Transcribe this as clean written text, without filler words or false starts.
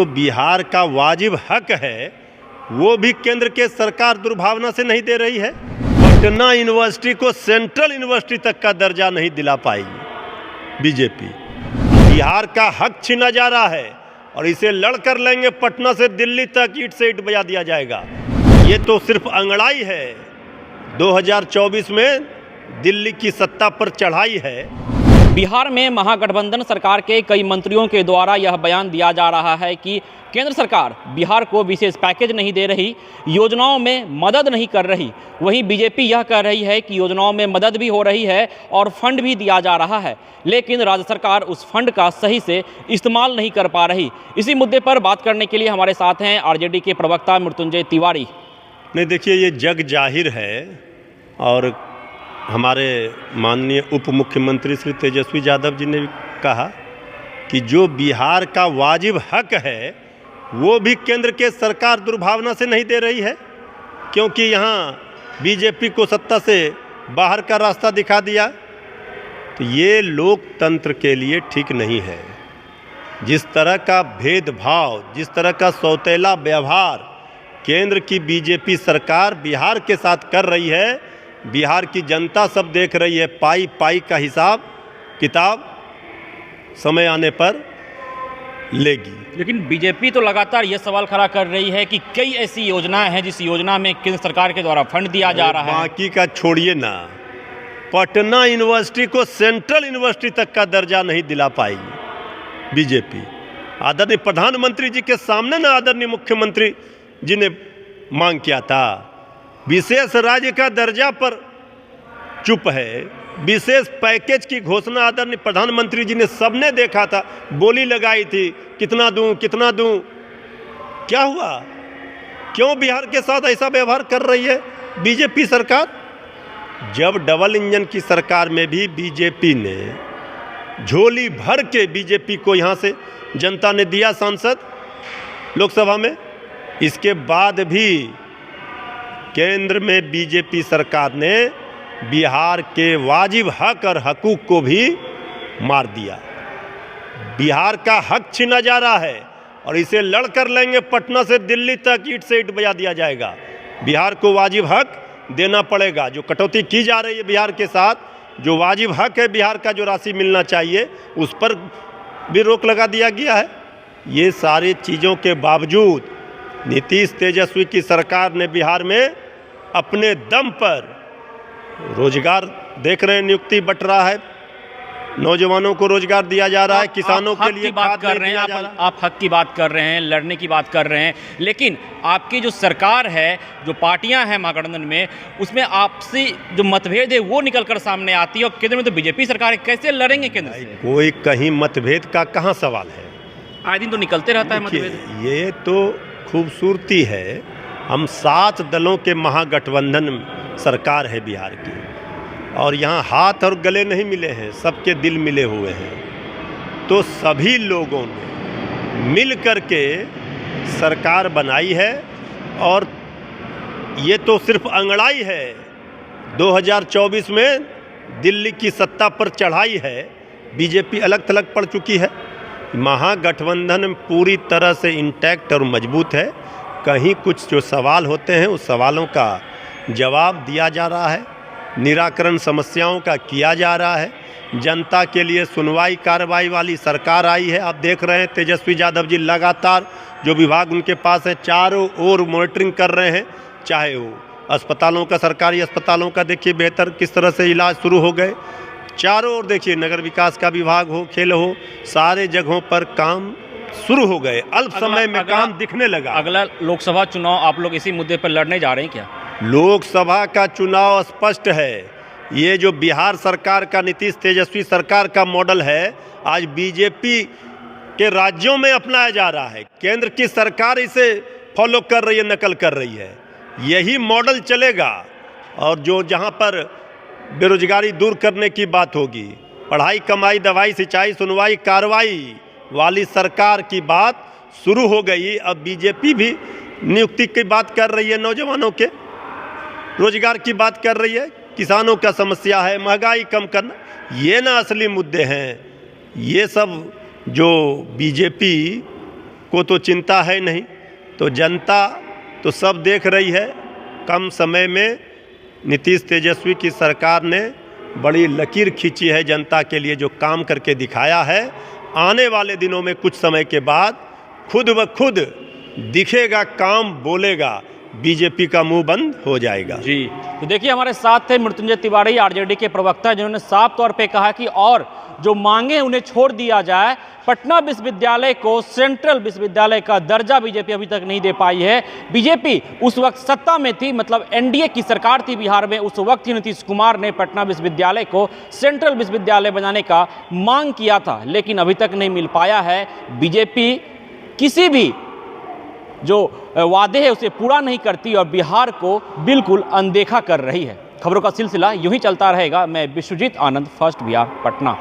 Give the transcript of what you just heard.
तो बिहार का वाजिब हक है वो भी केंद्र के सरकार दुर्भावना से नहीं दे रही है। पटना यूनिवर्सिटी को सेंट्रल यूनिवर्सिटी तक का दर्जा नहीं दिला पाएगी बीजेपी। बिहार का हक छीना जा रहा है और इसे लड़ कर लेंगे। पटना से दिल्ली तक ईंट से ईंट बजा दिया जाएगा। ये तो सिर्फ अंगड़ाई है। 2024 में दिल्ली की सत्ता पर चढ़ाई है। बिहार में महागठबंधन सरकार के कई मंत्रियों के द्वारा यह बयान दिया जा रहा है कि केंद्र सरकार बिहार को विशेष पैकेज नहीं दे रही, योजनाओं में मदद नहीं कर रही। वहीं बीजेपी यह कह रही है कि योजनाओं में मदद भी हो रही है और फंड भी दिया जा रहा है, लेकिन राज्य सरकार उस फंड का सही से इस्तेमाल नहीं कर पा रही। इसी मुद्दे पर बात करने के लिए हमारे साथ हैं आरजेडी के प्रवक्ता मृत्युंजय तिवारी। नहीं, देखिए, ये जग जाहिर है और हमारे माननीय उप मुख्यमंत्री श्री तेजस्वी यादव जी ने भी कहा कि जो बिहार का वाजिब हक है वो भी केंद्र के सरकार दुर्भावना से नहीं दे रही है, क्योंकि यहाँ बीजेपी को सत्ता से बाहर का रास्ता दिखा दिया। तो ये लोकतंत्र के लिए ठीक नहीं है। जिस तरह का भेदभाव, जिस तरह का सौतेला व्यवहार केंद्र की बीजेपी सरकार बिहार के साथ कर रही है, बिहार की जनता सब देख रही है। पाई पाई का हिसाब किताब समय आने पर लेगी। लेकिन बीजेपी तो लगातार ये सवाल खड़ा कर रही है कि कई ऐसी योजनाएं हैं जिस योजना में केंद्र सरकार के द्वारा फंड दिया जा रहा है। बाकी का छोड़िए ना, पटना यूनिवर्सिटी को सेंट्रल यूनिवर्सिटी तक का दर्जा नहीं दिला पाएगी बीजेपी। आदरणीय प्रधानमंत्री जी के सामने ना आदरणीय मुख्यमंत्री जी ने मांग किया था। विशेष राज्य का दर्जा पर चुप है। विशेष पैकेज की घोषणा आदरणीय प्रधानमंत्री जी ने सबने देखा था, बोली लगाई थी कितना दूं कितना दूं। क्या हुआ? क्यों बिहार के साथ ऐसा व्यवहार कर रही है बीजेपी सरकार? जब डबल इंजन की सरकार में भी बीजेपी ने झोली भर के बीजेपी को यहाँ से जनता ने दिया सांसद लोकसभा में, इसके बाद भी केंद्र में बीजेपी सरकार ने बिहार के वाजिब हक और हकूक को भी मार दिया। बिहार का हक छीना जा रहा है और इसे लड़ कर लेंगे। पटना से दिल्ली तक ईंट से ईंट बजा दिया जाएगा। बिहार को वाजिब हक देना पड़ेगा। जो कटौती की जा रही है बिहार के साथ, जो वाजिब हक है बिहार का, जो राशि मिलना चाहिए, उस पर भी रोक लगा दिया गया है। ये सारी चीज़ों के बावजूद नीतीश तेजस्वी की सरकार ने बिहार में अपने दम पर रोजगार देख रहे हैं, नियुक्ति बट रहा है, नौजवानों को रोजगार दिया जा रहा है, किसानों के लिए बात कर रहे हैं आप हक की बात कर रहे हैं, लड़ने की बात कर रहे हैं, लेकिन आपकी जो सरकार है, जो पार्टियां हैं महागठबंधन में, उसमें आपसी जो मतभेद है वो निकल कर सामने आती है। और केंद्र में तो बीजेपी सरकार है, कैसे लड़ेंगे केंद्र से? कोई कहीं मतभेद का कहाँ सवाल है? आए दिन तो निकलते रहता है मतभेद। ये तो खूबसूरती है। हम 7 दलों के महागठबंधन सरकार है बिहार की, और यहाँ हाथ और गले नहीं मिले हैं, सबके दिल मिले हुए हैं। तो सभी लोगों ने मिल कर के सरकार बनाई है और ये तो सिर्फ अंगड़ाई है। 2024 में दिल्ली की सत्ता पर चढ़ाई है। बीजेपी अलग थलग पड़ चुकी है। महागठबंधन पूरी तरह से इंटैक्ट और मजबूत है। कहीं कुछ जो सवाल होते हैं उस सवालों का जवाब दिया जा रहा है, निराकरण समस्याओं का किया जा रहा है। जनता के लिए सुनवाई कार्रवाई वाली सरकार आई है। आप देख रहे हैं तेजस्वी यादव जी लगातार जो विभाग उनके पास है चारों ओर मॉनिटरिंग कर रहे हैं। चाहे वो अस्पतालों का, सरकारी अस्पतालों का देखिए बेहतर किस तरह से इलाज शुरू हो गए। चारों ओर देखिए, नगर विकास का विभाग हो, खेल हो, सारे जगहों पर काम शुरू हो गए। अल्प समय में काम दिखने लगा। अगला लोकसभा चुनाव आप लोग इसी मुद्दे पर लड़ने जा रहे हैं क्या? लोकसभा का चुनाव स्पष्ट है। ये जो बिहार सरकार का, नीतीश तेजस्वी सरकार का मॉडल है, आज बीजेपी के राज्यों में अपनाया जा रहा है। केंद्र की सरकार इसे फॉलो कर रही है, नकल कर रही है। यही मॉडल चलेगा। और जो जहाँ पर बेरोजगारी दूर करने की बात होगी, पढ़ाई कमाई दवाई सिंचाई सुनवाई कार्रवाई वाली सरकार की बात शुरू हो गई। अब बीजेपी भी नियुक्ति की बात कर रही है, नौजवानों के रोजगार की बात कर रही है, किसानों का समस्या है, महंगाई कम करना, ये ना असली मुद्दे हैं। ये सब जो बीजेपी को तो चिंता है नहीं, तो जनता तो सब देख रही है। कम समय में नीतीश तेजस्वी की सरकार ने बड़ी लकीर खींची है जनता के लिए, जो काम करके दिखाया है। आने वाले दिनों में कुछ समय के बाद खुद ब खुद दिखेगा, काम बोलेगा, बीजेपी का मुंह बंद हो जाएगा। जी, तो देखिए हमारे साथ थे मृत्युंजय तिवारी, आरजेडी के प्रवक्ता, जिन्होंने साफ तौर पे कहा कि और जो मांगे उन्हें छोड़ दिया जाए। पटना विश्वविद्यालय को सेंट्रल विश्वविद्यालय का दर्जा बीजेपी अभी तक नहीं दे पाई है। बीजेपी उस वक्त सत्ता में थी, मतलब एनडीए की सरकार थी बिहार में, उस वक्त ही नीतीश कुमार ने पटना विश्वविद्यालय को सेंट्रल विश्वविद्यालय बनाने का मांग किया था, लेकिन अभी तक नहीं मिल पाया है। बीजेपी किसी भी जो वादे है उसे पूरा नहीं करती और बिहार को बिल्कुल अनदेखा कर रही है। खबरों का सिलसिला यूं ही चलता रहेगा। मैं विश्वजीत आनंद, फर्स्ट बिहार, पटना।